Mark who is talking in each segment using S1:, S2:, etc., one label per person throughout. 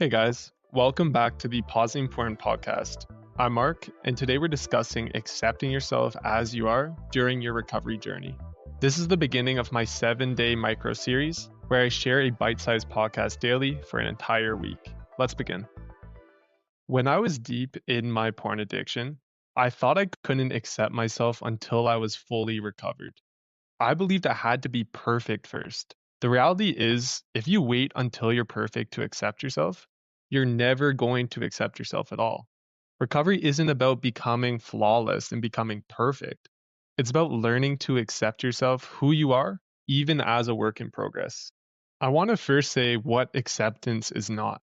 S1: Hey guys, welcome back to the Pausing Porn podcast. I'm Mark, and today we're discussing accepting yourself as you are during your recovery journey. This is the beginning of my 7-day micro series where I share a bite-sized podcast daily for an entire week. Let's begin. When I was deep in my porn addiction, I thought I couldn't accept myself until I was fully recovered. I believed I had to be perfect first. The reality is, if you wait until you're perfect to accept yourself, you're never going to accept yourself at all. Recovery isn't about becoming flawless and becoming perfect. It's about learning to accept yourself, who you are, even as a work in progress. I want to first say what acceptance is not.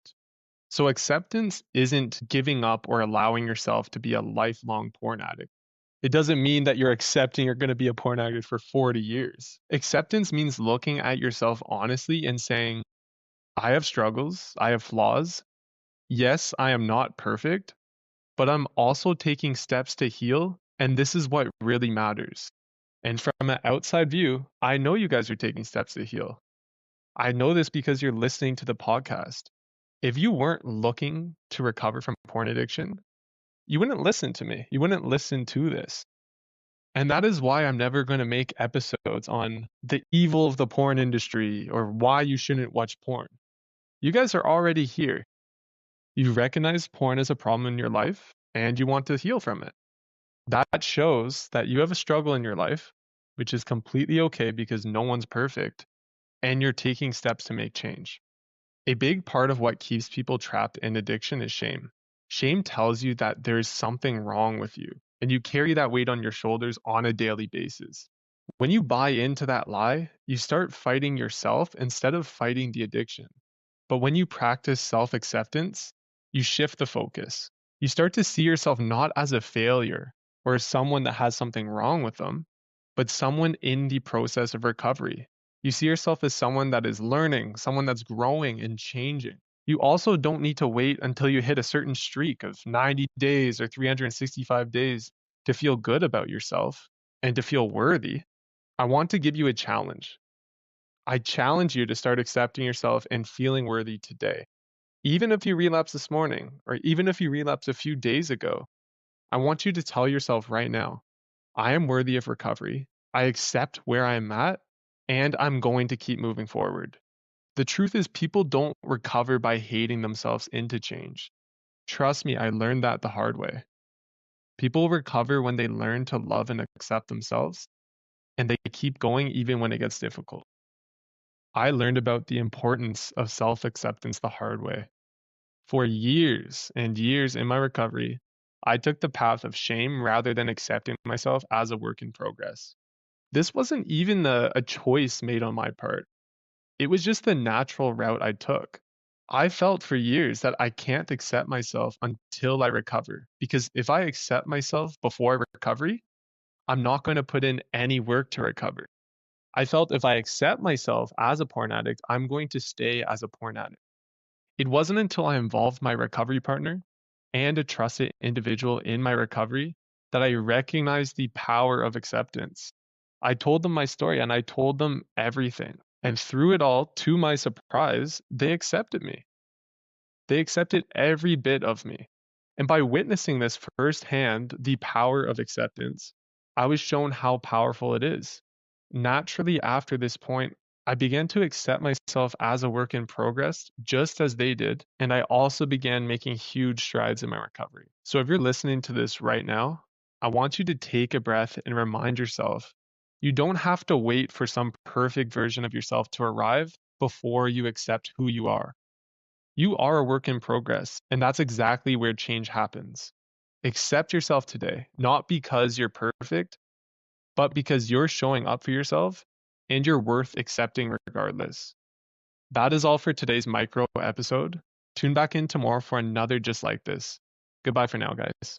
S1: So, acceptance isn't giving up or allowing yourself to be a lifelong porn addict. It doesn't mean that you're accepting you're going to be a porn addict for 40 years. Acceptance means looking at yourself honestly and saying, I have struggles, I have flaws. Yes, I am not perfect, but I'm also taking steps to heal, and this is what really matters. And from an outside view, I know you guys are taking steps to heal. I know this because you're listening to the podcast. If you weren't looking to recover from porn addiction, you wouldn't listen to me. You wouldn't listen to this. And that is why I'm never going to make episodes on the evil of the porn industry or why you shouldn't watch porn. You guys are already here. You recognize porn as a problem in your life and you want to heal from it. That shows that you have a struggle in your life, which is completely okay because no one's perfect, and you're taking steps to make change. A big part of what keeps people trapped in addiction is shame. Shame tells you that there's something wrong with you, and you carry that weight on your shoulders on a daily basis. When you buy into that lie, you start fighting yourself instead of fighting the addiction. But when you practice self acceptance, you shift the focus. You start to see yourself not as a failure or as someone that has something wrong with them, but someone in the process of recovery. You see yourself as someone that is learning, someone that's growing and changing. You also don't need to wait until you hit a certain streak of 90 days or 365 days to feel good about yourself and to feel worthy. I want to give you a challenge. I challenge you to start accepting yourself and feeling worthy today. Even if you relapse this morning, or even if you relapse a few days ago, I want you to tell yourself right now, I am worthy of recovery. I accept where I am at, and I'm going to keep moving forward. The truth is, people don't recover by hating themselves into change. Trust me, I learned that the hard way. People recover when they learn to love and accept themselves, and they keep going even when it gets difficult. I learned about the importance of self acceptance the hard way. For years and years in my recovery, I took the path of shame rather than accepting myself as a work in progress. This wasn't even a choice made on my part. It was just the natural route I took. I felt for years that I can't accept myself until I recover, because if I accept myself before recovery, I'm not going to put in any work to recover. I felt if I accept myself as a porn addict, I'm going to stay as a porn addict. It wasn't until I involved my recovery partner and a trusted individual in my recovery that I recognized the power of acceptance. I told them my story and I told them everything. And through it all, to my surprise, they accepted me. They accepted every bit of me. And by witnessing this firsthand, the power of acceptance, I was shown how powerful it is. Naturally, after this point, I began to accept myself as a work in progress, just as they did, and I also began making huge strides in my recovery. So if you're listening to this right now, I want you to take a breath and remind yourself you don't have to wait for some perfect version of yourself to arrive before you accept who you are. You are a work in progress, and that's exactly where change happens. Accept yourself today, not because you're perfect, but because you're showing up for yourself and you're worth accepting regardless. That is all for today's micro episode. Tune back in tomorrow for another just like this. Goodbye for now, guys.